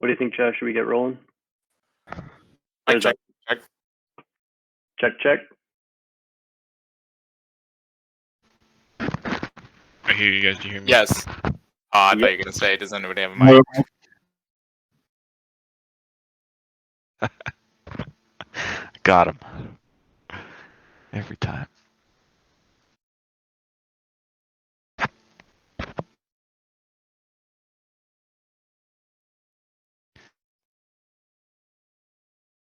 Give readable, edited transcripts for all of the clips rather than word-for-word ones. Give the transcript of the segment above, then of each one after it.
What do you think, Chad? Should we get rolling? Check. Check. I hear you guys. Do you hear me? Yes. I thought you were going to say, does anybody have a mic? Got him. Every time.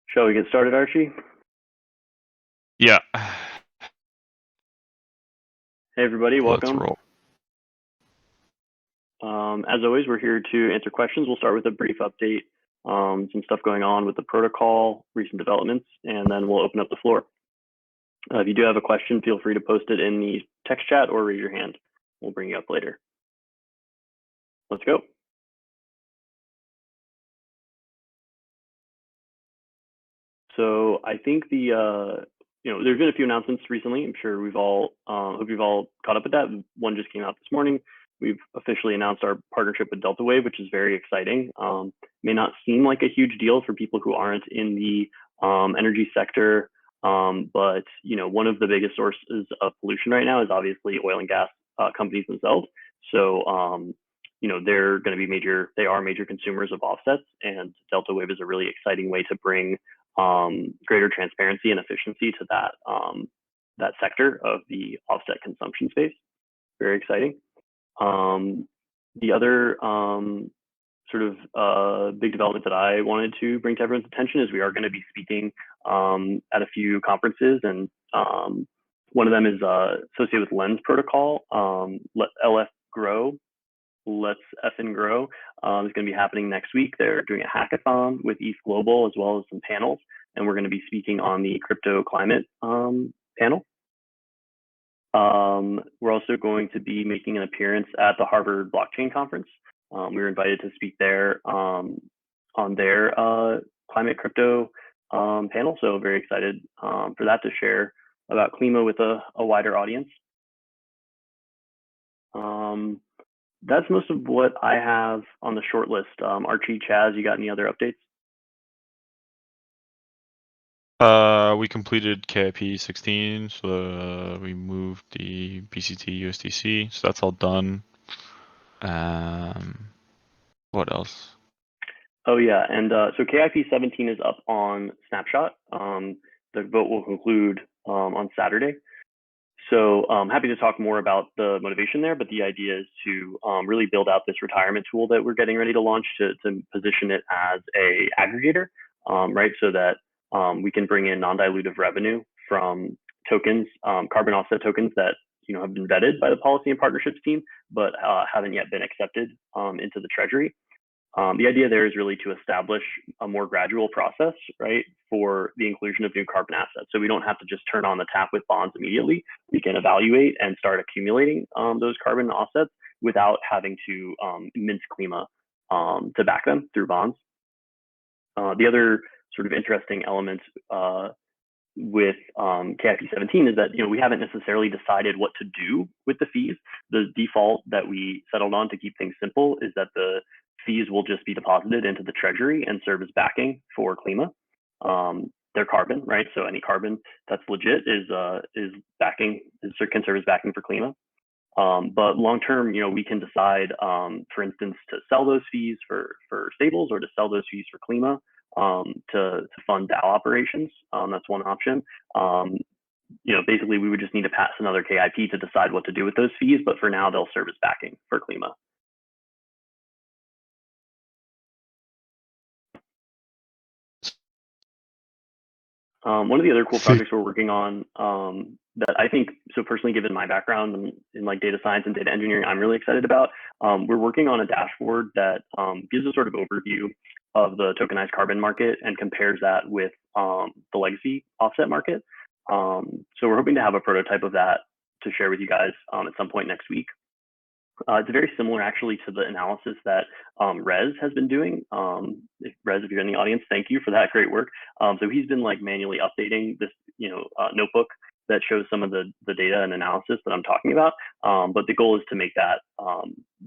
Shall we get started, Archie? Yeah. Hey, everybody. Welcome. Let's roll. As always, we're here to answer questions. We'll start with a brief update, some stuff going on with the protocol, recent developments, and then we'll open up the floor. If you do have a question, feel free to post it in the text chat or raise your hand. We'll bring you up later. Let's go. So I think there's been a few announcements recently. I'm sure we've all hope you've all caught up with that. One just came out this morning. We've officially announced our partnership with Deltawave, which is very exciting. May not seem like a huge deal for people who aren't in the energy sector, but one of the biggest sources of pollution right now is obviously oil and gas companies themselves. So they're going to be they are major consumers of offsets, and Deltawave is a really exciting way to bring greater transparency and efficiency to that sector of the offset consumption space. Very exciting. The other big development that I wanted to bring to everyone's attention is we are going to be speaking at a few conferences, and one of them is associated with Lens Protocol. LFGrow, Let's Effin' Grow is going to be happening next week. They're doing a hackathon with ETHglobal as well as some panels, and we're going to be speaking on the crypto climate panel. We're also going to be making an appearance at the Harvard Blockchain Conference. We were invited to speak there on their climate crypto panel, so very excited for that to share about Klima with a wider audience. That's most of what I have on the short list. Archie, Chaz, you got any other updates? We completed KIP 16, so we moved the BCT USDC, so that's all done. What else? Oh yeah, and so KIP 17 is up on Snapshot. The vote will conclude on Saturday. So I'm happy to talk more about the motivation there, but the idea is to really build out this retirement tool that we're getting ready to launch to position it as a aggregator, right? So that we can bring in non-dilutive revenue from tokens, carbon offset tokens that have been vetted by the policy and partnerships team, but haven't yet been accepted into the treasury. The idea there is really to establish a more gradual process, right, for the inclusion of new carbon assets. So we don't have to just turn on the tap with bonds immediately. We can evaluate and start accumulating those carbon offsets without having to mince Klima to back them through bonds. The other sort of interesting element with KIP 17 is that we haven't necessarily decided what to do with the fees. The default that we settled on to keep things simple is that the fees will just be deposited into the treasury and serve as backing for Klima. They're carbon, right? So any carbon that's legit can serve as backing for Klima. But long term, we can decide, for instance, to sell those fees for stables or to sell those fees for Klima to fund DAO operations. That's one option. Basically, we would just need to pass another KIP to decide what to do with those fees. But for now, they'll serve as backing for Klima. One of the other cool projects we're working on that I think, so personally, given my background in like data science and data engineering, I'm really excited about. We're working on a dashboard that gives a sort of overview of the tokenized carbon market and compares that with the legacy offset market. So we're hoping to have a prototype of that to share with you guys at some point next week. It's very similar actually to the analysis that Rez has been doing. Rez, if you're in the audience, thank you for that great work. So he's been like manually updating this notebook that shows some of the data and analysis that I'm talking about. But the goal is to make that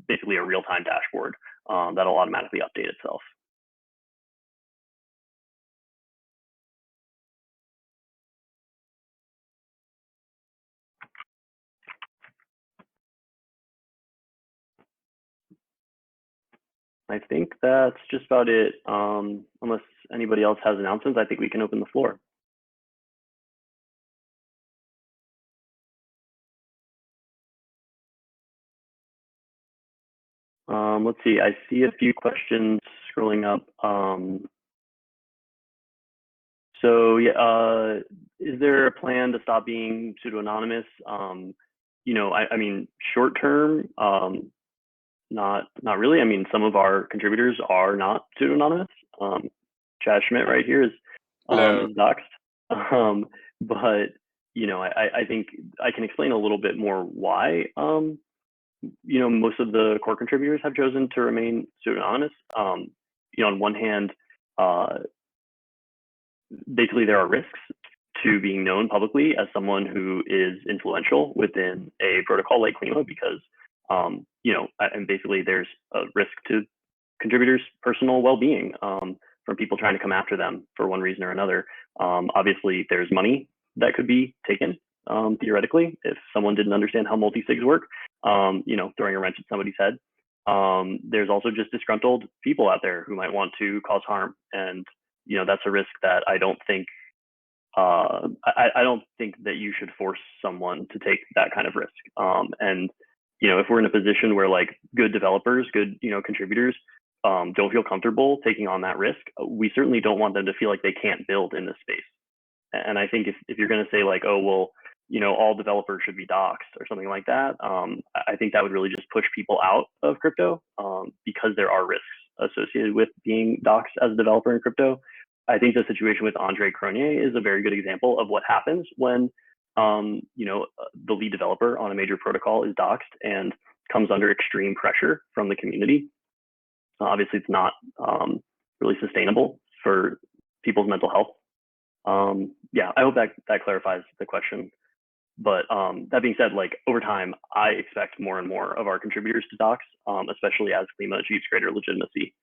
basically a real-time dashboard that'll automatically update itself. I think that's just about it. Unless anybody else has announcements, I think we can open the floor. Let's see, I see a few questions scrolling up. So yeah, is there a plan to stop being pseudo-anonymous? You know, I mean, short term, not really. I mean, some of our contributors are not pseudo-anonymous. Chad Schmidt right here is doxed. But you know, I think I can explain a little bit more why you know, most of the core contributors have chosen to remain pseudo-anonymous. You know, on one hand, basically there are risks to being known publicly as someone who is influential within a protocol like Klima because, you know, and basically there's a risk to contributors' personal well-being from people trying to come after them for one reason or another. Obviously, there's money that could be taken theoretically if someone didn't understand how multi-sigs work, you know, throwing a wrench at somebody's head. There's also just disgruntled people out there who might want to cause harm, and you know that's a risk that I don't think I don't think that you should force someone to take that kind of risk. And you know, if we're in a position where like good developers, good contributors don't feel comfortable taking on that risk, we certainly don't want them to feel like they can't build in this space. And I think if you're going to say like, oh well, you know, all developers should be doxxed or something like that, I think that would really just push people out of crypto because there are risks associated with being doxxed as a developer in crypto. I think the situation with Andre Cronje is a very good example of what happens when you know, the lead developer on a major protocol is doxxed and comes under extreme pressure from the community. Obviously, it's not really sustainable for people's mental health. Yeah, I hope that clarifies the question. But that being said, like over time, I expect more and more of our contributors to dox, especially as Klima achieves greater legitimacy.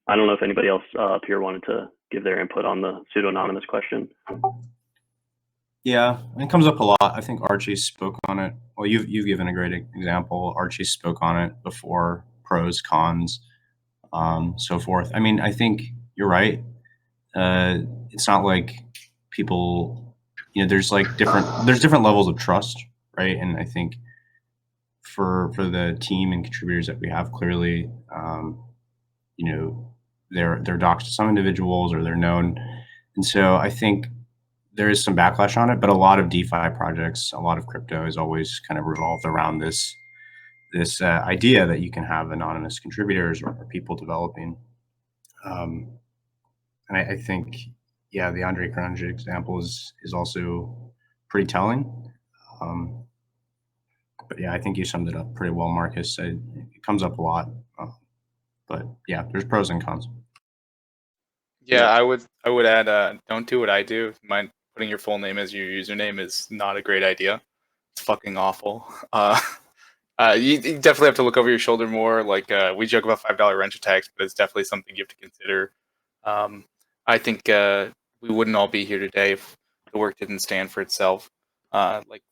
I don't know if anybody else up here wanted to give their input on the pseudo-anonymous question. Yeah, it comes up a lot. I think Archie spoke on it. Well, you've given a great example. Archie spoke on it before, pros, cons, so forth. I mean, I think you're right. It's not like people, you know, there's different levels of trust, right? And I think for the team and contributors that we have, clearly, you know, they're doxed to some individuals or they're known, and so I think there is some backlash on it. But a lot of DeFi projects, a lot of crypto is always kind of revolved around this idea that you can have anonymous contributors or people developing. And I think, yeah, the Andre Cronje example is also pretty telling. But yeah, I think you summed it up pretty well, Marcus. It comes up a lot. But yeah, there's pros and cons. Yeah, I would add, don't do what I do. Mind putting your full name as your username is not a great idea. It's fucking awful. You definitely have to look over your shoulder more. Like we joke about $5 wrench attacks, but it's definitely something you have to consider. I think we wouldn't all be here today if the work didn't stand for itself. Like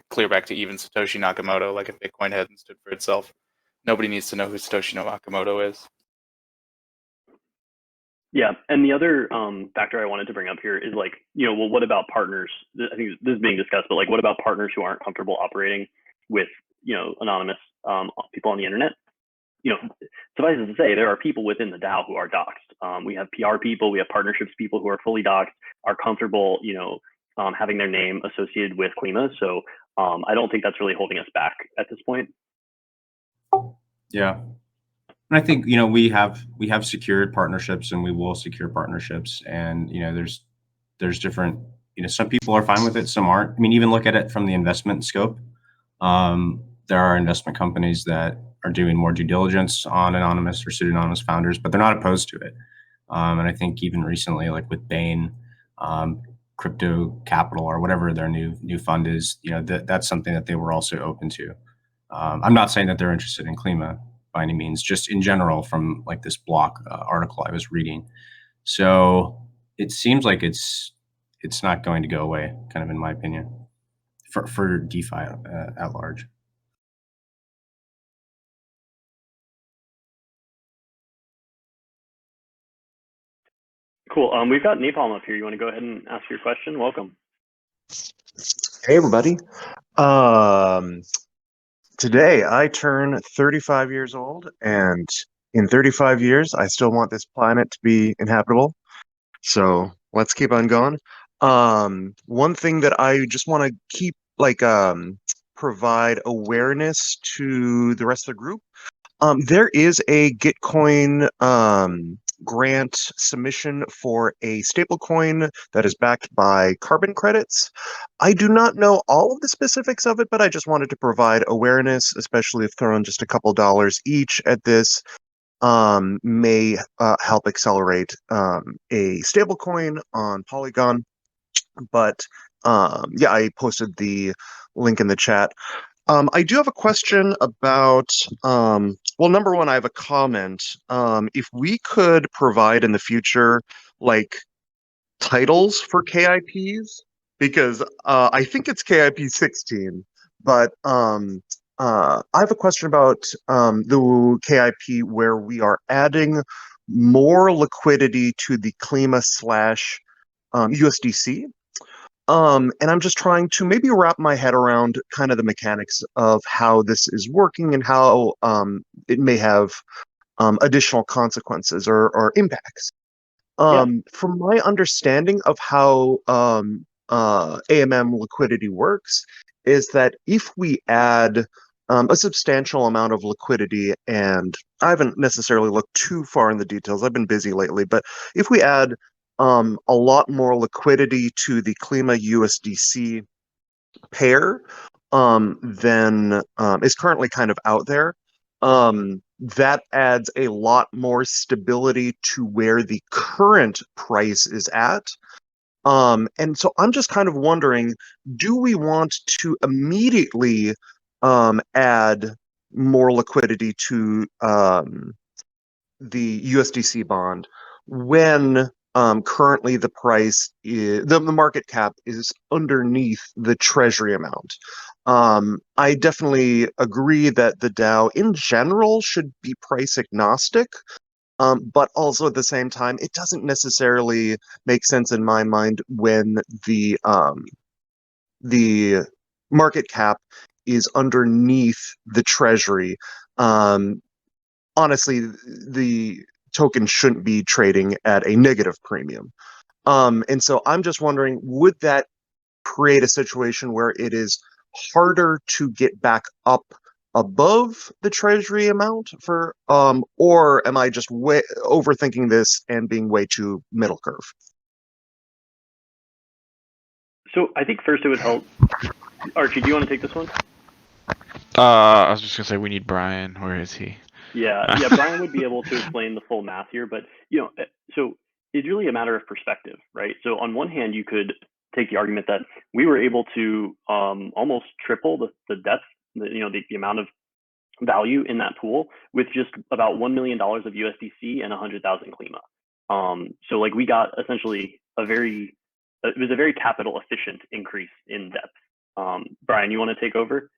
clear back to even Satoshi Nakamoto. Like if Bitcoin hadn't stood for itself, nobody needs to know who Satoshi Nakamoto is. Yeah, and the other factor I wanted to bring up here is like, you know, well, what about partners? I think this is being discussed, but like, what about partners who aren't comfortable operating with, you know, anonymous people on the internet? You know, suffice it to say, there are people within the DAO who are doxxed. We have PR people, we have partnerships people who are fully doxxed, are comfortable, you know, having their name associated with Klima. So I don't think that's really holding us back at this point. Yeah. And I think, you know, we have secured partnerships and we will secure partnerships. And, you know, there's different, you know, some people are fine with it, some aren't. I mean, even look at it from the investment scope. There are investment companies that are doing more due diligence on anonymous or pseudonymous founders, but they're not opposed to it. And I think even recently, like with Bain, Crypto Capital or whatever their new fund is, you know, that's something that they were also open to. I'm not saying that they're interested in Klima by any means, just in general from like this block article I was reading. So it seems like it's not going to go away, kind of in my opinion. for DeFi at large. Cool. We've got Napalm up here. You want to go ahead and ask your question? Welcome. Hey, everybody. Today I turn 35 years old, and in 35 years, I still want this planet to be inhabitable. So let's keep on going. One thing that I just want to keep, provide awareness to the rest of the group. There is a Gitcoin grant submission for a stablecoin that is backed by carbon credits. I do not know all of the specifics of it, but I just wanted to provide awareness, especially if throwing just a couple dollars each at this may help accelerate a stablecoin on Polygon. But yeah, I posted the link in the chat. I do have a question about, well, number one, I have a comment. If we could provide in the future, like, titles for KIPs, because I think it's KIP 16, but I have a question about the KIP where we are adding more liquidity to the Klima slash USDC. And I'm just trying to maybe wrap my head around kind of the mechanics of how this is working and how it may have additional consequences or impacts. From my understanding of how AMM liquidity works, is that if we add a substantial amount of liquidity, and I haven't necessarily looked too far in the details, I've been busy lately, but if we add a lot more liquidity to the Klima USDC pair than is currently kind of out there, that adds a lot more stability to where the current price is at. And so I'm just kind of wondering, do we want to immediately add more liquidity to the USDC bond when currently the price is, the market cap is underneath the treasury amount? I definitely agree that the DAO in general should be price agnostic, but also at the same time, it doesn't necessarily make sense in my mind when the market cap is underneath the treasury. Honestly, the token shouldn't be trading at a negative premium. And so I'm just wondering, would that create a situation where it is harder to get back up above the treasury amount for, or am I just way overthinking this and being way too middle curve? So I think first it would help. Archie, do you want to take this one? I was just gonna say we need Brian. Where is he? Yeah, Brian would be able to explain the full math here, but so it's really a matter of perspective, right? So on one hand, you could take the argument that we were able to almost triple the depth, the amount of value in that pool with just about $1 million of USDC and 100,000 Klima. So like we got essentially it was a very capital efficient increase in depth. Brian, you want to take over?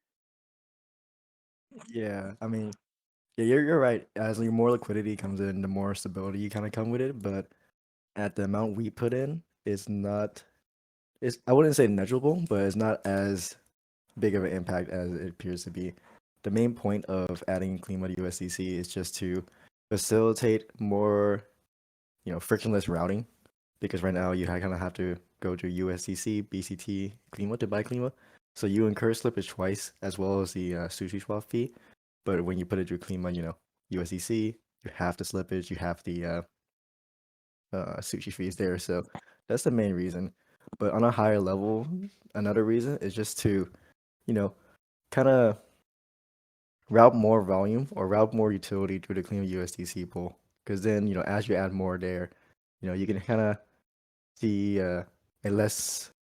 Yeah, I mean, yeah, you're right. As more liquidity comes in, the more stability you kind of come with it. But at the amount we put in, it's I wouldn't say negligible, but it's not as big of an impact as it appears to be. The main point of adding Klima to USDC is just to facilitate more, frictionless routing, because right now you kind of have to go to USDC, BCT, Klima to buy Klima. So you incur slippage twice, as well as the sushi swap fee. But when you put it through Klima, USDC, you have the slippage, you have the sushi fees there. So that's the main reason. But on a higher level, another reason is just to, kind of route more volume or route more utility through the Klima USDC pool. Because then, as you add more there, you can kind of see a less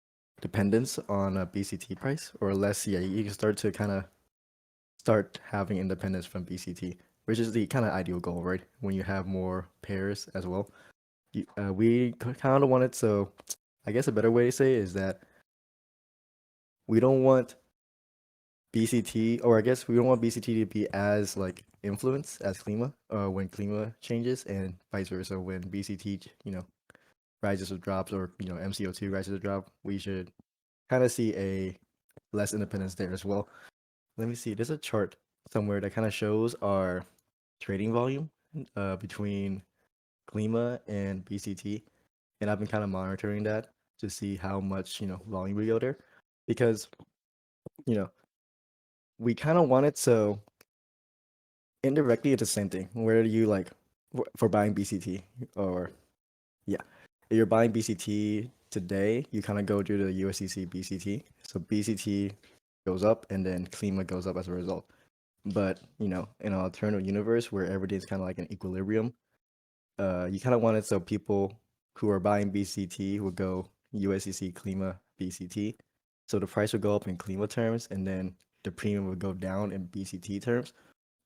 dependence on a BCT price, or less, you can start to start having independence from BCT, which is the kind of ideal goal, right? When you have more pairs as well. We kind of want it, so I guess a better way to say it is that we don't want BCT, or I guess we don't want BCT to be as like influenced as Klima when Klima changes, and vice versa when BCT, rises or drops, or MCO2 rises or drop. We should kind of see a less independence there as well. Let me see. There's a chart somewhere that kind of shows our trading volume between Klima and BCT, and I've been kind of monitoring that to see how much volume we go there, because we kind of want it so indirectly it's the same thing. Where do you like for buying BCT, or yeah, if you're buying BCT today, you kind of go to the USDC BCT. So BCT goes up and then Klima goes up as a result. But in an alternative universe where everything's kind of like an equilibrium, you kind of want it so people who are buying BCT will go USDC Klima BCT. So the price would go up in Klima terms, and then the premium would go down in BCT terms.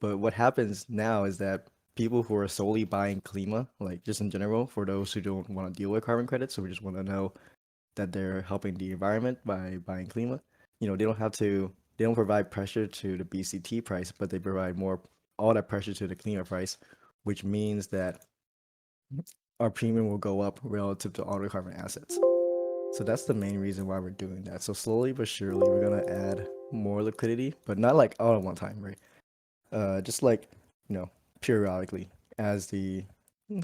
But what happens now is that people who are solely buying Klima, like just in general, for those who don't want to deal with carbon credits, so we just want to know that they're helping the environment by buying Klima, they don't provide pressure to the BCT price, but they provide all that pressure to the Klima price, which means that our premium will go up relative to all the carbon assets. So that's the main reason why we're doing that. So slowly but surely, we're gonna add more liquidity, but not like all at one time, right? Just like periodically as the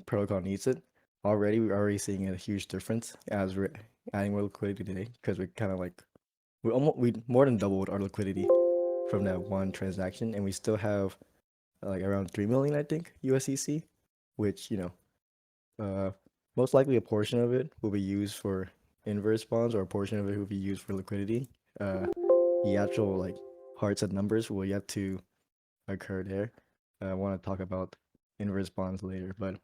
protocol needs it. We're already seeing a huge difference as we're adding more liquidity today, because we're kind of like we more than doubled our liquidity from that one transaction, and we still have like around 3 million, I think, USDC, which most likely a portion of it will be used for inverse bonds, or a portion of it will be used for liquidity. The actual like hard set numbers will yet to occur there. I want to talk about inverse bonds later, but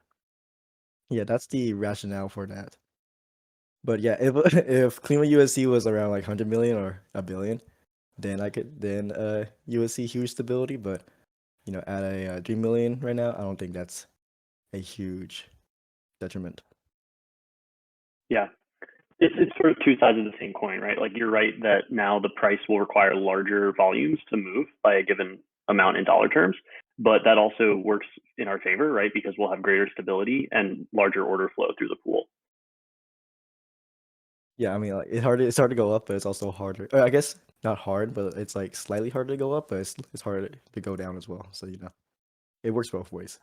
yeah, that's the rationale for that. But yeah, if if Klima USC was around like 100 million or a billion, then you would see huge stability. But at a 3 million right now, I don't think that's a huge detriment. Yeah, it's sort of two sides of the same coin, right? Like you're right that now the price will require larger volumes to move by a given amount in dollar terms, but that also works in our favor, right? Because we'll have greater stability and larger order flow through the pool. Yeah, I mean, like it's hard to go up, but it's also harder. I guess not hard, but it's like slightly harder to go up, but it's harder to go down as well. So it works both ways.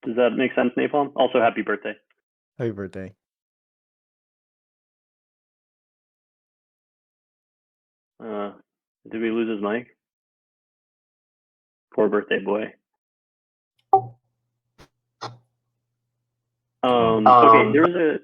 Does that make sense, Napalm? Also, happy birthday. Happy birthday. Did we lose his mic? Poor birthday boy. Okay,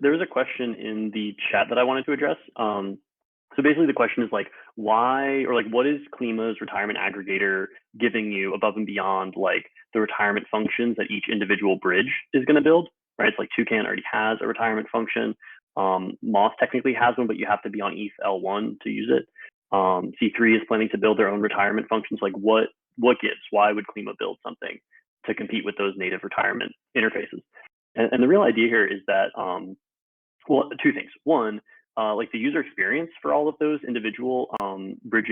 there was a question in the chat that I wanted to address. So basically the question is like, why, or like, what is Klima's retirement aggregator giving you above and beyond like the retirement functions that each individual bridge is going to build, right? It's like Toucan already has a retirement function. Moss technically has one, but you have to be on ETHL1 to use it. C3 is planning to build their own retirement functions. Like what gives? Why would Klima build something to compete with those native retirement interfaces? And the real idea here is that, well, two things. One, like the user experience for all of those individual bridge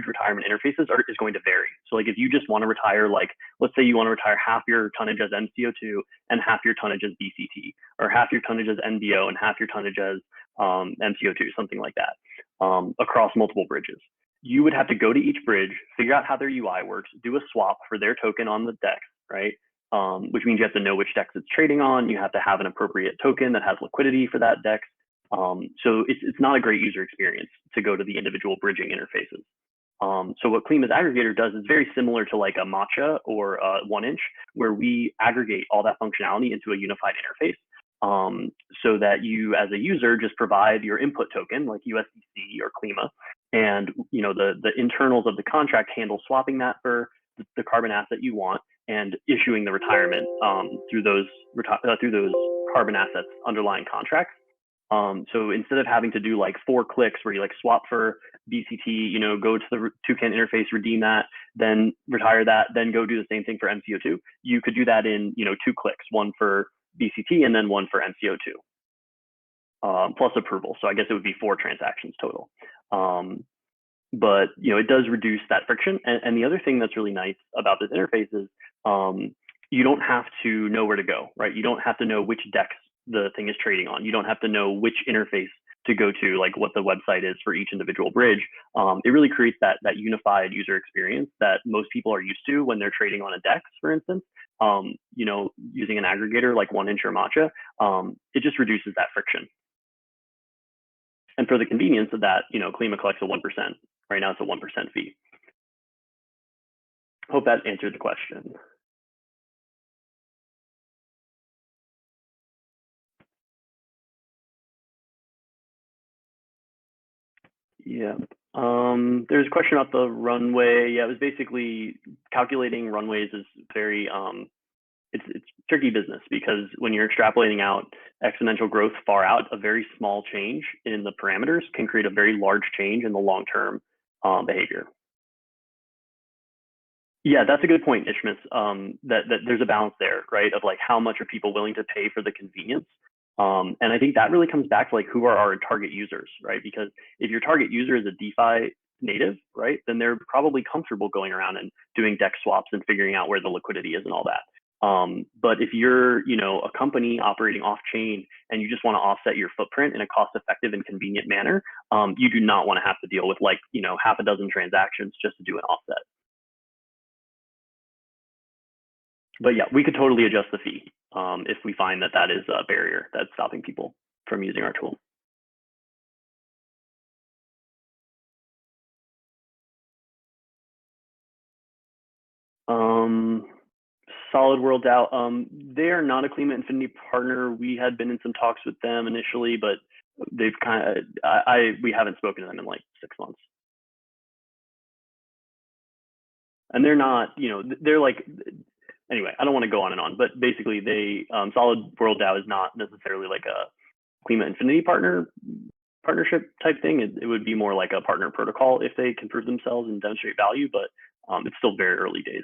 retirement interfaces is going to vary. So like if you just want to retire, like let's say you want to retire half your tonnage as MCO2 and half your tonnage as BCT, or half your tonnage as NBO and half your tonnage as MCO2, something like that, across multiple bridges. You would have to go to each bridge, figure out how their UI works, do a swap for their token on the DEX, right? Which means you have to know which DEX it's trading on. You have to have an appropriate token that has liquidity for that DEX. So it's not a great user experience to go to the individual bridging interfaces. So what Klima's aggregator does is very similar to like a Matcha or a 1inch, where we aggregate all that functionality into a unified interface, so that you as a user just provide your input token like USDC or Klima, and the internals of the contract handle swapping that for the carbon asset you want and issuing the retirement through those carbon assets underlying contracts. So instead of having to do like 4 clicks where you like swap for BCT, go to the Toucan interface, redeem that, then retire that, then go do the same thing for MCO2, you could do that in 2 clicks, one for BCT and then one for MCO2. plus approval. So I guess it would be 4 transactions total. But it does reduce that friction. And the other thing that's really nice about this interface is you don't have to know where to go, right? You don't have to know which DEX the thing is trading on. You don't have to know which interface to go to, like what the website is for each individual bridge. It really creates that unified user experience that most people are used to when they're trading on a DEX, for instance. Using an aggregator like 1inch or Matcha, it just reduces that friction. And for the convenience of that, Klima collects a 1%. Right now it's a 1% fee. Hope that answered the question. Yeah. There's a question about the runway. Yeah, it was basically calculating runways is very it's tricky business, because when you're extrapolating out exponential growth far out, a very small change in the parameters can create a very large change in the long-term behavior. Yeah, that's a good point, Ishmis. That there's a balance there, right? Of like how much are people willing to pay for the convenience. And I think that really comes back to like who are our target users, right? Because if your target user is a DeFi native, right, then they're probably comfortable going around and doing DEX swaps and figuring out where the liquidity is and all that. But if you're, a company operating off chain and you just want to offset your footprint in a cost-effective and convenient manner, you do not want to have to deal with like, half a dozen transactions just to do an offset. But yeah, we could totally adjust the fee if we find that that is a barrier that's stopping people from using our tool. Solid World DAO, they are not a Klima Infinity partner. We had been in some talks with them initially, but they've kind of, we haven't spoken to them in like 6 months. And they're not, they're like, anyway, I don't want to go on and on, but basically they, Solid World DAO is not necessarily like a Klima Infinity partnership type thing. It would be more like a partner protocol if they can prove themselves and demonstrate value, but it's still very early days.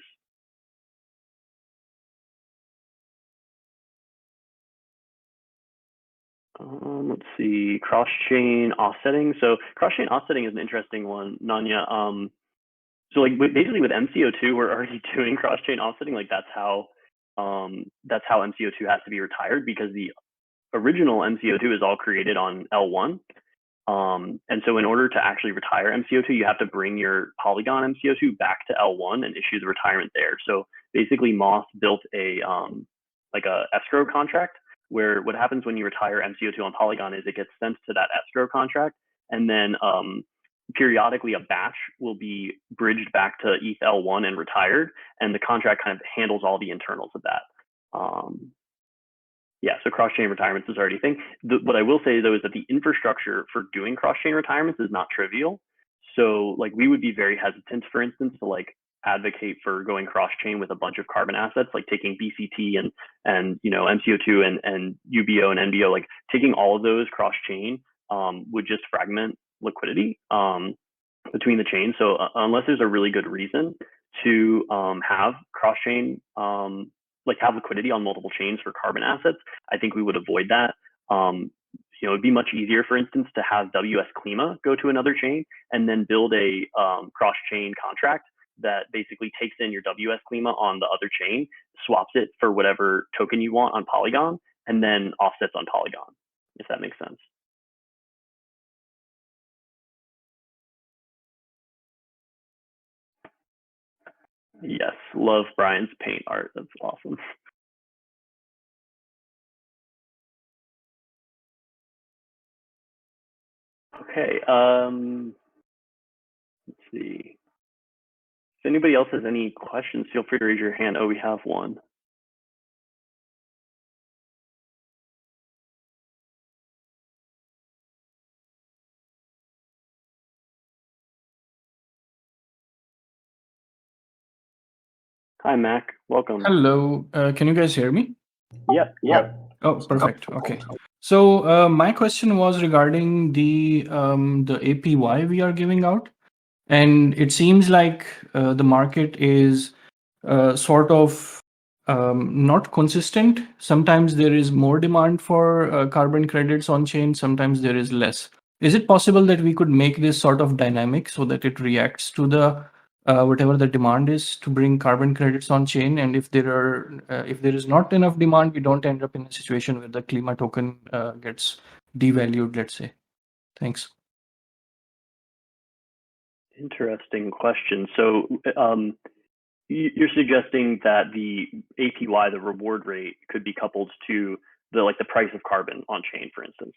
Let's see, cross-chain offsetting. So cross-chain offsetting is an interesting one, Nanya. So like basically with MCO2, we're already doing cross-chain offsetting. Like that's how MCO2 has to be retired, because the original MCO2 is all created on L1. And so in order to actually retire MCO2, you have to bring your Polygon MCO2 back to L1 and issue the retirement there. So basically Moss built a like a escrow contract, where what happens when you retire MCO2 on Polygon is it gets sent to that escrow contract, and then periodically a batch will be bridged back to ETH L1 and retired, and the contract kind of handles all the internals of that. Yeah, so cross-chain retirements is already a thing. What I will say though is that the infrastructure for doing cross-chain retirements is not trivial. So like we would be very hesitant, for instance, to like advocate for going cross-chain with a bunch of carbon assets, like taking BCT and MCO2 and UBO and NBO, like taking all of those cross-chain would just fragment liquidity between the chains. So unless there's a really good reason to have cross-chain, like have liquidity on multiple chains for carbon assets, I think we would avoid that. It'd be much easier, for instance, to have WS Klima go to another chain and then build a cross-chain contract that basically takes in your WS Klima on the other chain, swaps it for whatever token you want on Polygon, and then offsets on Polygon, if that makes sense. Yes, love Brian's paint art. That's awesome. Okay, let's see. If anybody else has any questions, feel free to raise your hand. Oh, we have one. Hi, Mac. Welcome. Hello. Can you guys hear me? Yep. Oh, perfect. Okay. So my question was regarding the APY we are giving out, and it seems like the market is sort of not consistent. Sometimes there is more demand for carbon credits on chain, sometimes there is less. Is it possible that we could make this sort of dynamic so that it reacts to the whatever the demand is to bring carbon credits on chain? And if there is not enough demand, we don't end up in a situation where the Klima token gets devalued, let's say. Thanks. Interesting question. So you're suggesting that the APY, the reward rate, could be coupled to the price of carbon on chain, for instance.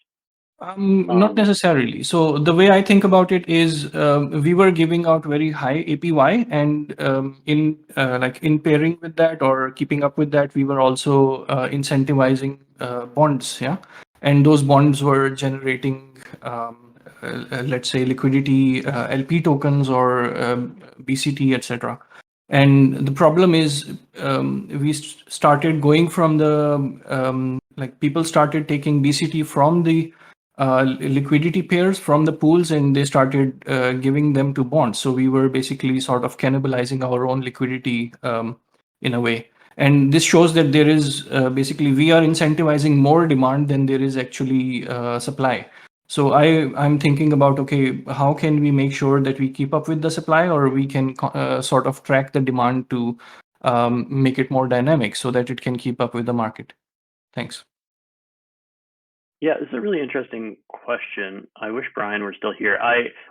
Not necessarily. So the way I think about it is we were giving out very high APY, and in pairing with that or keeping up with that, we were also incentivizing bonds, yeah, and those bonds were generating let's say liquidity, LP tokens or BCT, etc. And the problem is we started going from the people started taking BCT from the liquidity pairs from the pools, and they started giving them to bonds. So we were basically sort of cannibalizing our own liquidity in a way. And this shows that there is basically we are incentivizing more demand than there is actually supply. So I'm thinking about, okay, how can we make sure that we keep up with the supply, or we can sort of track the demand to make it more dynamic so that it can keep up with the market. Thanks. Yeah, this is a really interesting question. I wish Brian were still here.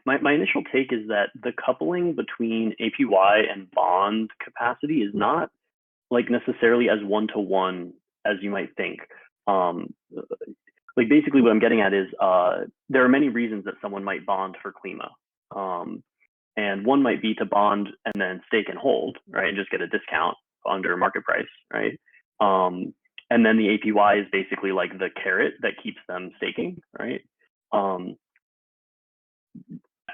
My initial take is that the coupling between APY and bond capacity is not necessarily as one-to-one as you might think. Basically what I'm getting at is there are many reasons that someone might bond for Klima. And one might be to bond and then stake and hold, right? And just get a discount under market price, right? And then the APY is basically like the carrot that keeps them staking, right? I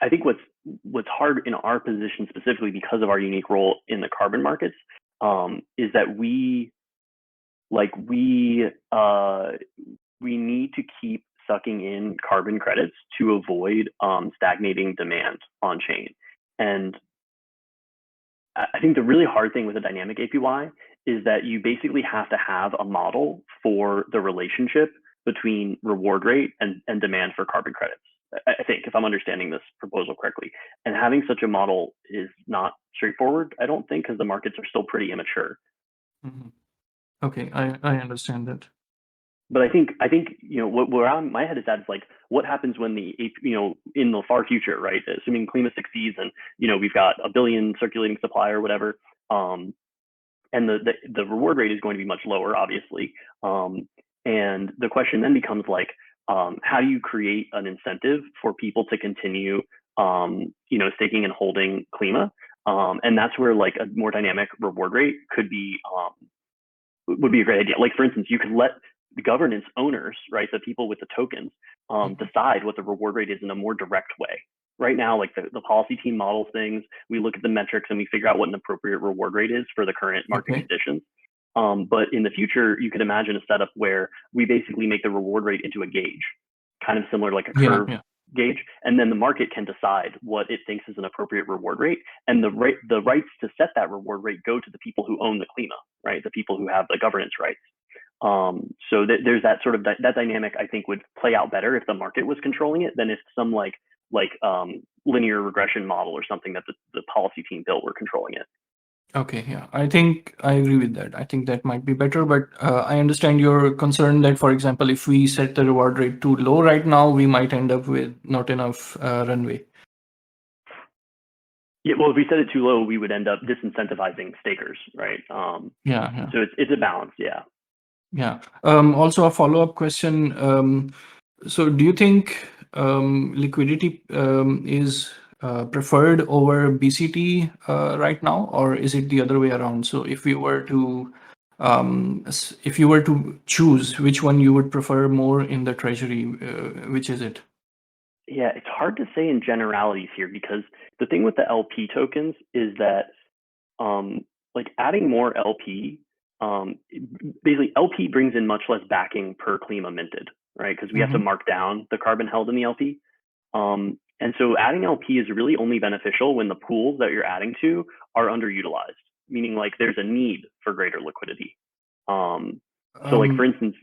think what's hard in our position specifically because of our unique role in the carbon markets is that we need to keep sucking in carbon credits to avoid stagnating demand on chain. And I think the really hard thing with a dynamic APY is that you basically have to have a model for the relationship between reward rate and demand for carbon credits. I think, if I'm understanding this proposal correctly. And having such a model is not straightforward, I don't think, because the markets are still pretty immature. Mm-hmm. Okay, I understand that. But I think where my head is at is what happens when in the far future, right? Assuming Klima succeeds and we've got a billion circulating supply or whatever, and the reward rate is going to be much lower, obviously. And the question then becomes how do you create an incentive for people to continue staking and holding Klima? And that's where a more dynamic reward rate would be a great idea. For instance, you could let the governance owners, right, the people with the tokens, decide what the reward rate is in a more direct way. Right now, the policy team models things. We look at the metrics and we figure out what an appropriate reward rate is for the current market conditions. But in the future, you could imagine a setup where we basically make the reward rate into a gauge, kind of similar like a curve gauge, and then the market can decide what it thinks is an appropriate reward rate, and the rights to set that reward rate go to the people who own the Klima, right? The people who have the governance rights. So there's that sort of that dynamic. I think would play out better if the market was controlling it than if some linear regression model or something that the policy team built were controlling it. Okay, yeah, I think I agree with that. I think that might be better, but I understand your concern that, for example, if we set the reward rate too low right now, we might end up with not enough runway. Yeah, well, if we set it too low, we would end up disincentivizing stakers, right? Yeah. So it's a balance, yeah. Yeah. Also, a follow-up question. So, do you think liquidity is preferred over BCT right now, or is it the other way around? So, if you were to choose which one you would prefer more in the treasury, which is it? Yeah, it's hard to say in generalities here because the thing with the LP tokens is that adding more LP, basically LP brings in much less backing per Klima minted, right? Because we have to mark down the carbon held in the LP. And so adding LP is really only beneficial when the pools that you're adding to are underutilized, meaning like there's a need for greater liquidity. So like for instance,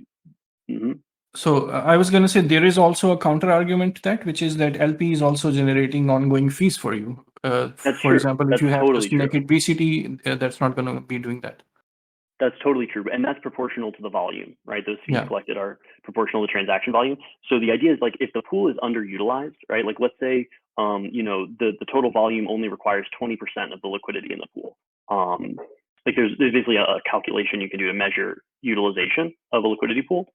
So I was going to say there is also a counter argument to that, which is that LP is also generating ongoing fees for you. That's for true. example, That's if you have totally just naked BCT, that's not going to be doing that. That's totally true. And that's proportional to the volume, right? Those fees Yeah. collected are proportional to transaction volume. So the idea is like, if the pool is underutilized, right? Like let's say, you know, the total volume only requires 20% of the liquidity in the pool. Like there's basically a calculation you can do to measure utilization of a liquidity pool.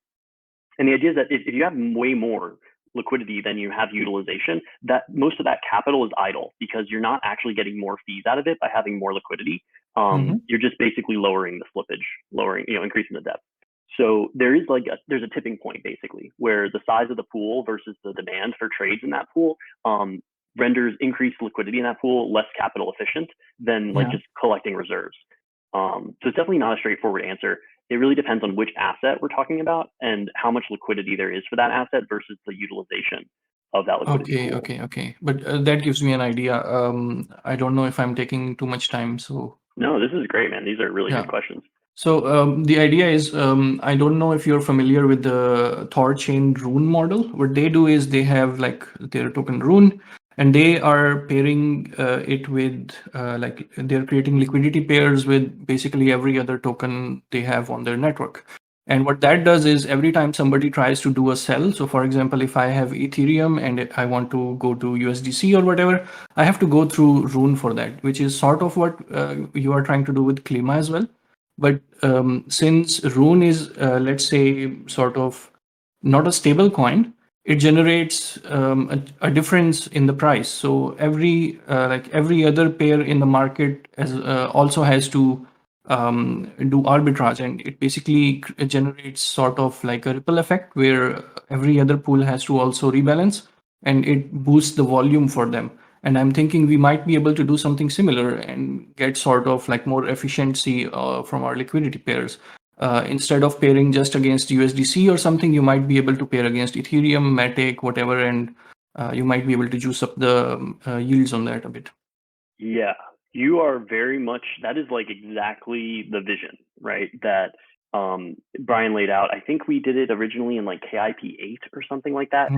And the idea is that if you have way more liquidity than you have utilization, that most of that capital is idle because you're not actually getting more fees out of it by having more liquidity. You're just basically lowering the slippage, increasing the depth. So there is there's a tipping point basically where the size of the pool versus the demand for trades in that pool renders increased liquidity in that pool less capital efficient than just collecting reserves. So it's definitely not a straightforward answer. It really depends on which asset we're talking about and how much liquidity there is for that asset versus the utilization of that liquidity. Okay. But that gives me an idea. I don't know if I'm taking too much time. So no, this is great, man. These are really good questions. So the idea is, I don't know if you're familiar with the Thorchain Rune model. What they do is they have like their token Rune, and they are pairing it with they're creating liquidity pairs with basically every other token they have on their network. And what that does is every time somebody tries to do a sell, so for example, if I have Ethereum and I want to go to USDC or whatever, I have to go through Rune for that, which is sort of what you are trying to do with Klima as well. But since Rune is, let's say, sort of not a stable coin, it generates a difference in the price. So every other pair in the market also has to do arbitrage, and it basically generates sort of like a ripple effect where every other pool has to also rebalance, and it boosts the volume for them. And I'm thinking we might be able to do something similar and get sort of like more efficiency from our liquidity pairs. Instead of pairing just against USDC or something, you might be able to pair against Ethereum, Matic, whatever, and you might be able to juice up the yields on that a bit. Yeah, you are very much, that is like exactly the vision, right? That Brian laid out. I think we did it originally in like KIP 8 or something like that,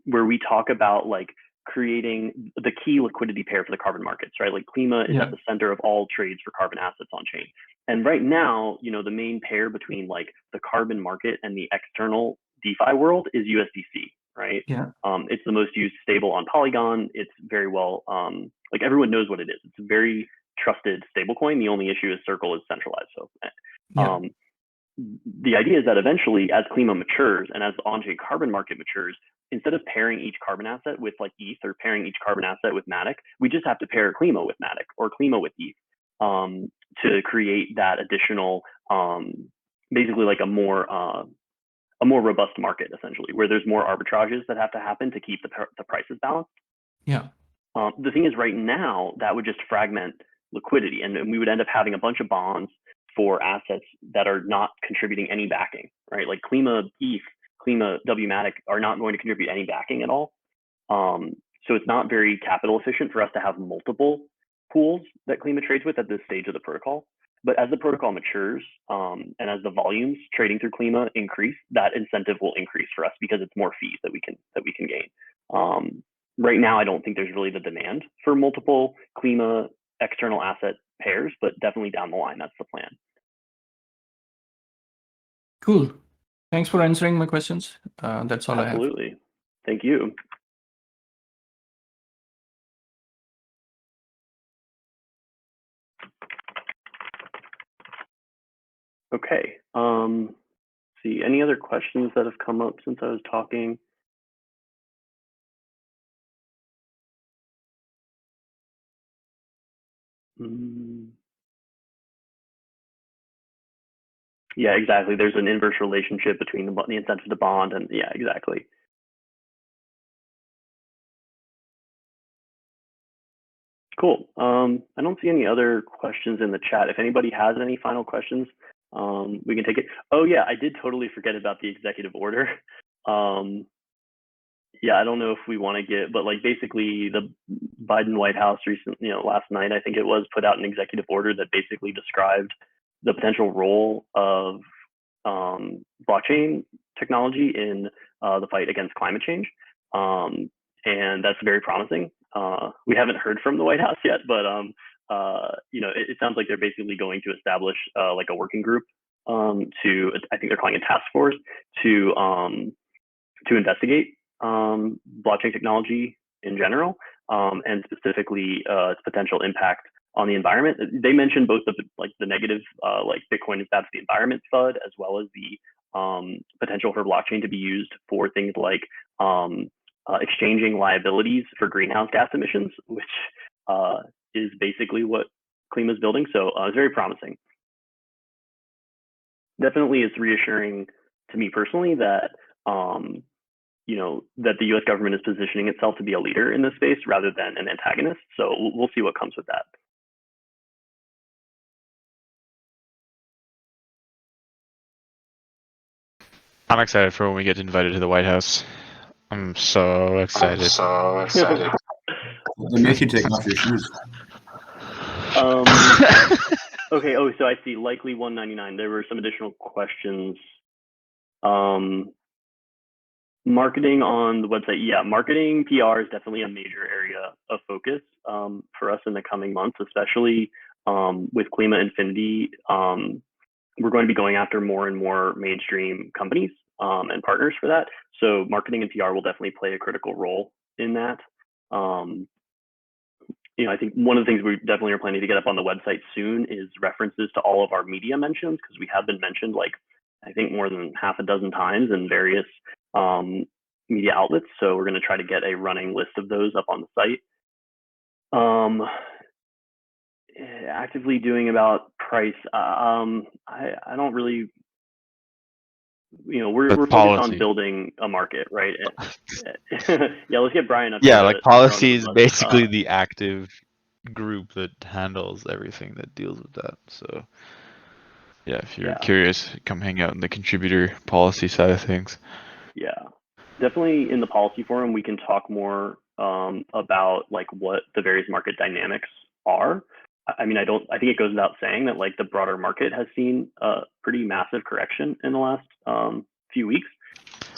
where we talk about like creating the key liquidity pair for the carbon markets, right? Like Klima is at the center of all trades for carbon assets on chain. And right now, you know, the main pair between like the carbon market and the external DeFi world is USDC, right? It's the most used stable on Polygon. It's very well, like everyone knows what it is. It's a very trusted stablecoin. The only issue is Circle is centralized. So the idea is that eventually as Klima matures and as the on-chain carbon market matures, instead of pairing each carbon asset with like ETH or pairing each carbon asset with Matic, we just have to pair Klima with Matic or Klima with ETH to create that additional, basically like a more robust market essentially, where there's more arbitrages that have to happen to keep the prices balanced. The thing is right now that would just fragment liquidity and we would end up having a bunch of bonds for assets that are not contributing any backing, right? Like Klima ETH, Klima WMatic are not going to contribute any backing at all. So it's not very capital efficient for us to have multiple pools that Klima trades with at this stage of the protocol. But as the protocol matures and as the volumes trading through Klima increase, that incentive will increase for us because it's more fees that we can gain. Right now, I don't think there's really the demand for multiple Klima external asset pairs, but definitely down the line, that's the plan. Cool. Thanks for answering my questions. That's all I have. Absolutely. Thank you. Okay. See, any other questions that have come up since I was talking? Yeah, exactly. There's an inverse relationship between the incentive to bond and yeah, exactly. Cool. I don't see any other questions in the chat. If anybody has any final questions, we can take it. Oh yeah, I did totally forget about the executive order. Yeah, I don't know if we want to get, but like basically Biden White House recently, last night I think it was, put out an executive order that basically described the potential role of blockchain technology in the fight against climate change, and that's very promising. We haven't heard from the White House yet, but it sounds like they're basically going to establish like a working group to, I think they're calling it a task force, to investigate blockchain technology in general, and specifically its potential impact on the environment. They mentioned both the negative, like Bitcoin is bad for the environment FUD, as well as the potential for blockchain to be used for things like exchanging liabilities for greenhouse gas emissions, which is basically what Klima is building. So it's very promising. Definitely, it's reassuring to me personally that that the U.S. government is positioning itself to be a leader in this space rather than an antagonist. So we'll see what comes with that. I'm excited for when we get invited to the White House. I'm so excited. They make you take off your shoes. Okay. Oh, so I see. Likely 199. There were some additional questions. Marketing on the website. Yeah, marketing PR is definitely a major area of focus for us in the coming months, especially with Klima Infinity. We're going to be going after more and more mainstream companies and partners for that. So marketing and PR will definitely play a critical role in that. I think one of the things we definitely are planning to get up on the website soon is references to all of our media mentions, because we have been mentioned I think more than half a dozen times in various media outlets. So we're going to try to get a running list of those up on the site. Actively doing about price. I don't really, we're focused on building a market, right? Yeah, let's get Brian up. Yeah, like policy is basically the active group that handles everything that deals with that. So yeah, if you're curious, come hang out in the contributor policy side of things. Yeah, definitely in the policy forum, we can talk more about what the various market dynamics are. I mean, I think it goes without saying that the broader market has seen a pretty massive correction in the last few weeks,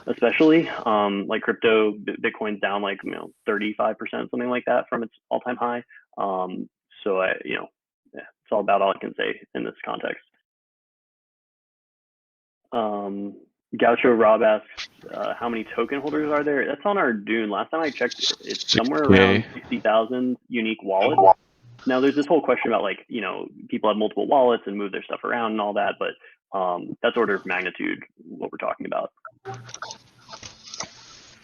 especially crypto. Bitcoin's down 35%, something like that, from its all-time high. So it's all I can say in this context. Gaucho Rob asks, how many token holders are there? That's on our Dune. Last time I checked, it's somewhere around 60,000 unique wallets. Now there's this whole question about people have multiple wallets and move their stuff around and all that, but that's order of magnitude what we're talking about.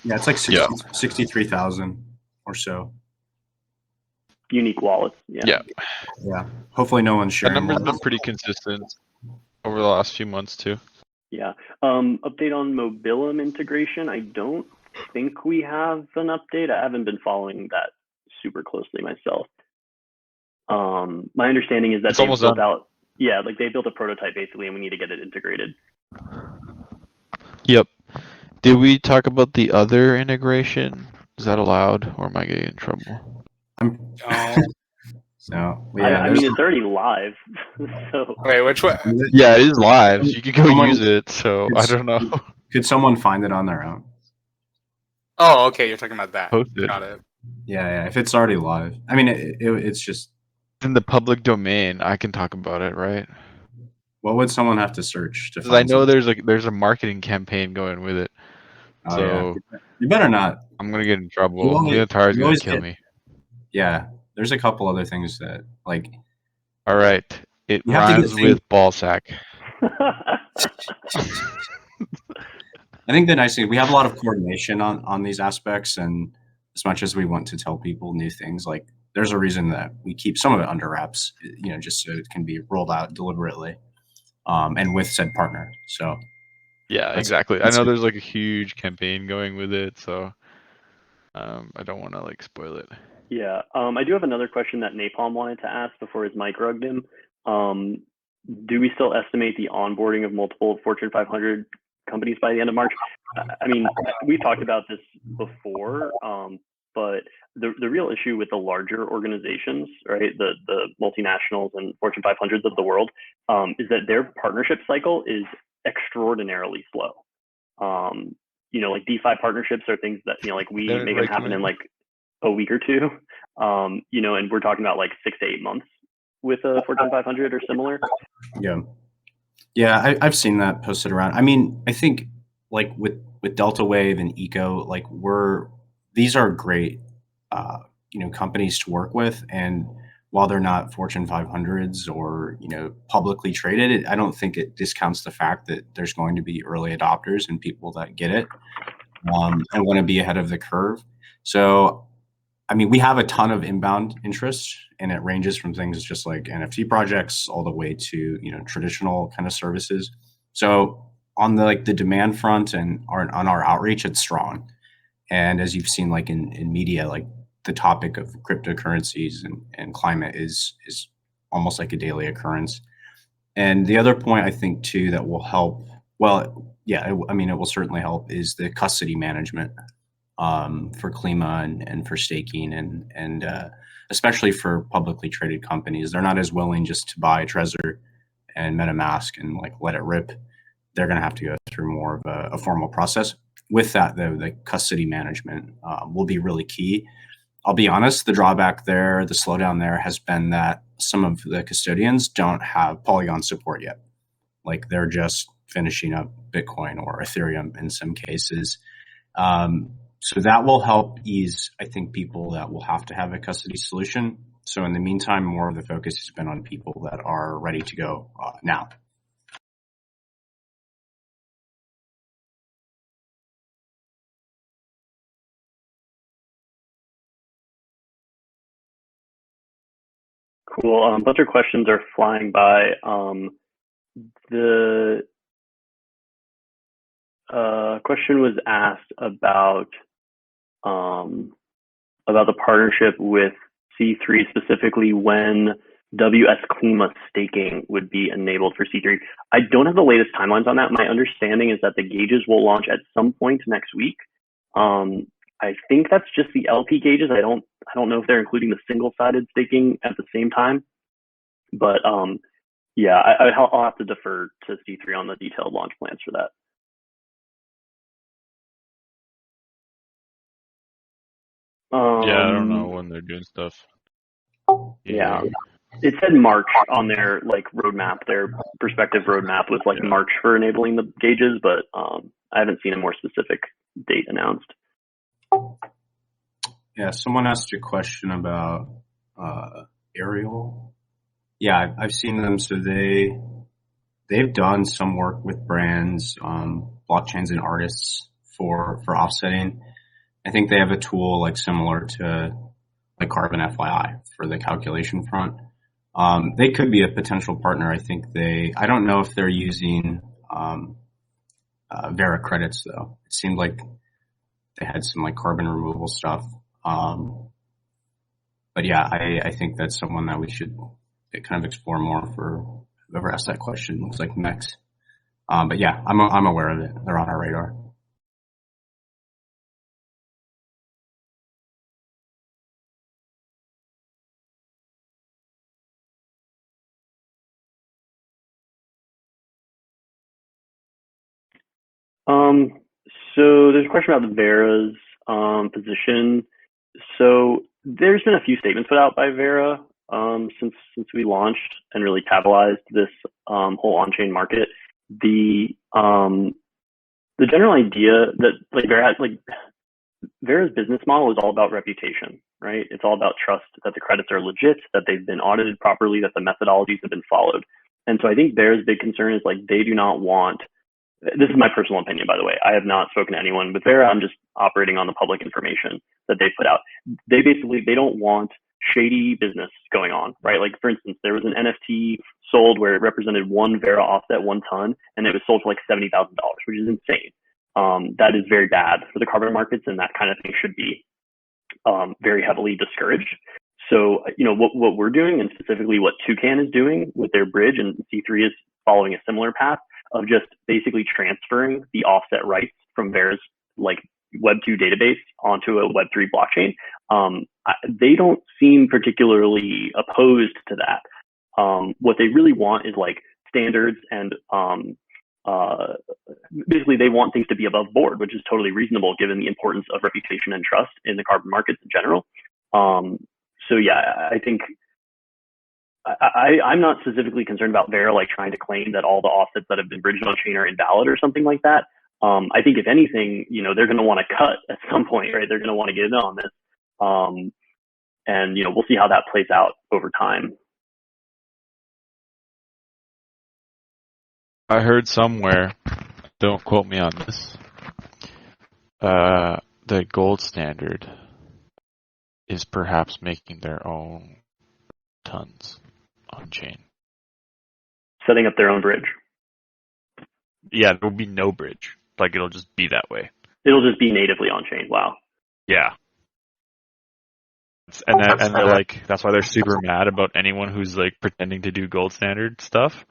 Yeah, it's 63,000 or so. Unique wallets. Yeah. Hopefully no one's sharing. That number's been pretty consistent over the last few months too. Yeah. Update on Mobilum integration. I don't think we have an update. I haven't been following that super closely myself. My understanding is that they built out. Yeah, they built a prototype basically, and we need to get it integrated. Yep. Did we talk about the other integration? Is that allowed, or am I getting in trouble? So I mean, it's already live. So wait, which one? Yeah, it is live. You can go use it. So I don't know. Could someone find it on their own? Oh, okay. You're talking about that. Posted. Got it. Yeah. If it's already live, I mean, it's just in the public domain. I can talk about it, right? What would someone have to search to? Because I know there's a marketing campaign going with it. Oh, so yeah. You better not. I'm gonna get in trouble. Leotard's gonna kill me. Yeah, there's a couple other things that All right, it rhymes with ball sack. I think the nice thing, we have a lot of coordination on these aspects, and as much as we want to tell people new things, there's a reason that we keep some of it under wraps, just so it can be rolled out deliberately, and with said partner. So yeah, exactly. I know there's a huge campaign going with it, so I don't want to spoil it. Yeah, I do have another question that Napalm wanted to ask before his mic rugged him. Do we still estimate the onboarding of multiple Fortune 500 companies by the end of March? I mean, we've talked about this before, but the real issue with the larger organizations, right, the multinationals and Fortune 500s of the world, is that their partnership cycle is extraordinarily slow. You know, like DeFi partnerships are things that, you know, like we make them happen in like a week or two. You know, and we're talking about like 6 to 8 months with a Fortune 500 or similar. Yeah, I've seen that posted around. I mean, I think like with Deltawave and Eco, like these are great, you know, companies to work with. And while they're not Fortune 500s or, you know, publicly traded, I don't think it discounts the fact that there's going to be early adopters and people that get it and want to be ahead of the curve. So, I mean, we have a ton of inbound interest, and it ranges from things just like NFT projects all the way to, you know, traditional kind of services. So on the demand front and on our outreach, it's strong. And as you've seen, like in media, like the topic of cryptocurrencies and climate is almost like a daily occurrence. And the other point I think too that will help, well, yeah, I mean, it will certainly help, is the custody management for Klima and for staking and especially for publicly traded companies. They're not as willing just to buy Trezor and MetaMask and like let it rip. They're going to have to go through more of a formal process. With that, though, the custody management will be really key. I'll be honest, the drawback there, the slowdown there has been that some of the custodians don't have Polygon support yet. Like they're just finishing up Bitcoin or Ethereum in some cases. So that will help ease, I think, people that will have to have a custody solution. So in the meantime, more of the focus has been on people that are ready to go now. Cool. A bunch of questions are flying by. The question was asked about the partnership with C3, specifically when WS Klima staking would be enabled for C3. I don't have the latest timelines on that. My understanding is that the gauges will launch at some point next week. I think that's just the LP gauges. I don't know if they're including the single-sided staking at the same time, but yeah, I'll have to defer to C3 on the detailed launch plans for that. Yeah, I don't know when they're doing stuff. Yeah, it said March on their like roadmap. Their prospective roadmap was like March for enabling the gauges, but I haven't seen a more specific date announced. Yeah, someone asked a question about Ariel. Yeah, I've seen them. So they've done some work with brands, blockchains, and artists for offsetting. I think they have a tool like similar to like Carbon FYI for the calculation front. They could be a potential partner. I think I don't know if they're using Vera credits though. It seemed like they had some like carbon removal stuff. But yeah, I think that's someone that we should kind of explore more for whoever asked that question. Looks like Mex. But yeah, I'm aware of it. They're on our radar. So there's a question about the Vera's position. So there's been a few statements put out by Vera since we launched and really capitalized this whole on-chain market. The general idea that like Vera's business model is all about reputation, right? It's all about trust that the credits are legit, that they've been audited properly, that the methodologies have been followed. And so I think Vera's big concern is like they do not want. This is my personal opinion, by the way. I have not spoken to anyone with Vera. I'm just operating on the public information that they put out. They don't want shady business going on, right? Like for instance, there was an NFT sold where it represented one Vera offset 1 ton, and it was sold for like $70,000, which is insane. That is very bad for the carbon markets, and that kind of thing should be very heavily discouraged. So, you know, what we're doing, and specifically what Toucan is doing with their bridge, and C3 is following a similar path, of just basically transferring the offset rights from Vera's like Web2 database onto a Web3 blockchain, they don't seem particularly opposed to that. What they really want is like standards and basically they want things to be above board, which is totally reasonable given the importance of reputation and trust in the carbon markets in general. So yeah, I think I'm not specifically concerned about Vera like trying to claim that all the offsets that have been bridged on chain are invalid or something like that. I think if anything, you know, they're going to want to cut at some point, right? They're going to want to get in on this. And, you know, we'll see how that plays out over time. I heard somewhere, don't quote me on this, the gold standard is perhaps making their own tons on chain. Setting up their own bridge. Yeah, there will be no bridge. Like, it'll just be that way. It'll just be natively on chain. Wow. Yeah. And they're like, that's why they're super mad about anyone who's like pretending to do gold standard stuff.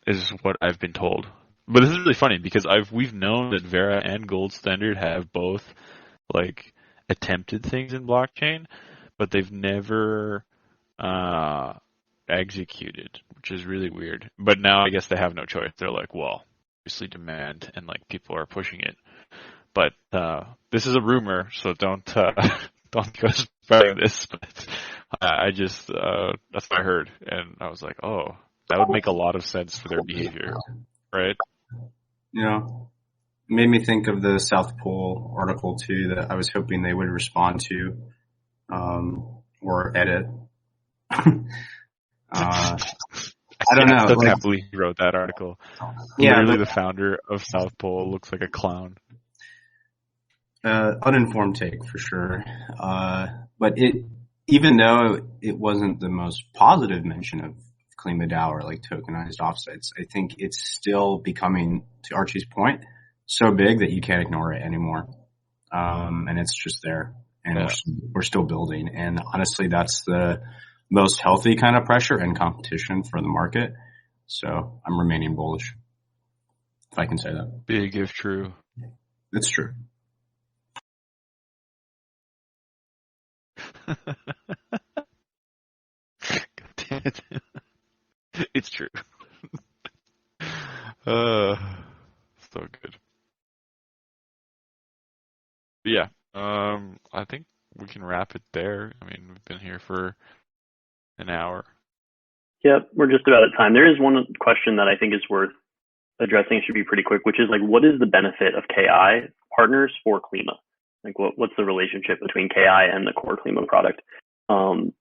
Is what I've been told. But this is really funny because we've known that Vera and Gold Standard have both like attempted things in blockchain, but they've never executed, which is really weird. But now I guess they have no choice. They're like, well, obviously demand and like people are pushing it. But this is a rumor, so don't go spreading this. But I just that's what I heard, and I was like, oh. That would make a lot of sense for their behavior, right? You know, it made me think of the South Pole article too that I was hoping they would respond to or edit. I don't know. I can't believe he wrote that article. Yeah, literally the founder of South Pole looks like a clown. Uninformed take for sure. But even though it wasn't the most positive mention of KlimaDAO or like tokenized offsets, I think it's still becoming, to Archie's point, so big that you can't ignore it anymore. And it's just there, and we're still building. And honestly, that's the most healthy kind of pressure and competition for the market. So I'm remaining bullish, if I can say that. Big if true. It's true. God damn it. It's true. So good. But yeah, I think we can wrap it there. I mean, we've been here for an hour. Yep, we're just about at time. There is one question that I think is worth addressing. It should be pretty quick, which is like, what is the benefit of KI partners for Klima? Like, what's the relationship between KI and the core Klima product? And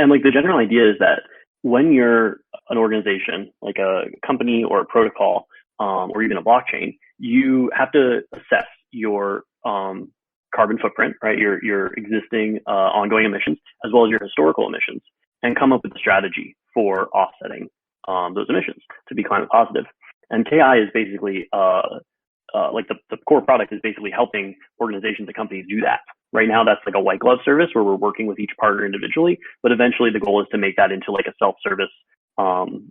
like the general idea is that when you're an organization, like a company or a protocol, or even a blockchain, you have to assess your carbon footprint, right? Your existing ongoing emissions, as well as your historical emissions, and come up with a strategy for offsetting those emissions to be climate positive. And KI is basically like the core product is basically helping organizations and companies do that. Right now, that's like a white glove service where we're working with each partner individually, but eventually the goal is to make that into like a self-service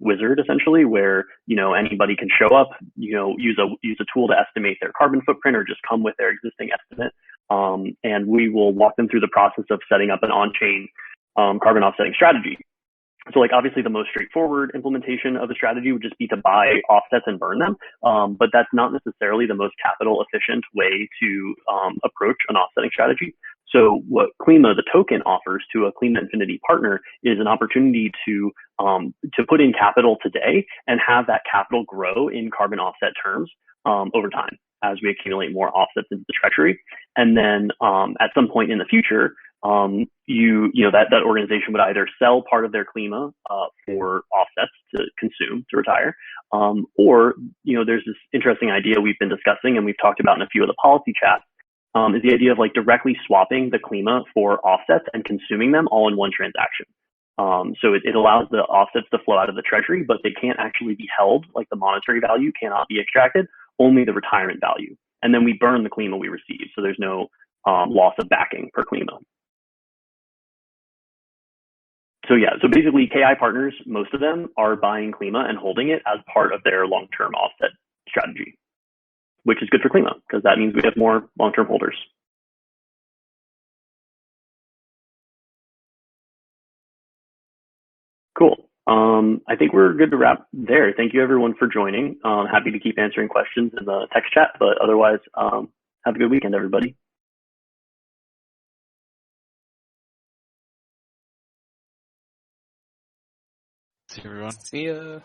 wizard, essentially, where, you know, anybody can show up, you know, use a tool to estimate their carbon footprint or just come with their existing estimate. And we will walk them through the process of setting up an on-chain carbon offsetting strategy. So like obviously the most straightforward implementation of the strategy would just be to buy offsets and burn them. But that's not necessarily the most capital efficient way to approach an offsetting strategy. So what Klima, the token, offers to a Klima Infinity partner is an opportunity to put in capital today and have that capital grow in carbon offset terms over time as we accumulate more offsets into the treasury. And then at some point in the future, that organization would either sell part of their Klima for offsets to consume, to retire, or, you know, there's this interesting idea we've been discussing and we've talked about in a few of the policy chats, is the idea of like directly swapping the Klima for offsets and consuming them all in one transaction. So it allows the offsets to flow out of the treasury, but they can't actually be held, like the monetary value cannot be extracted, only the retirement value. And then we burn the Klima we receive, so there's no loss of backing per Klima. So yeah, so basically KI partners, most of them are buying Klima and holding it as part of their long-term offset strategy. which is good for Klima because that means we have more long-term holders. Cool. I think we're good to wrap there. Thank you everyone for joining. Happy to keep answering questions in the text chat, but otherwise, have a good weekend, everybody. See you, everyone. See ya.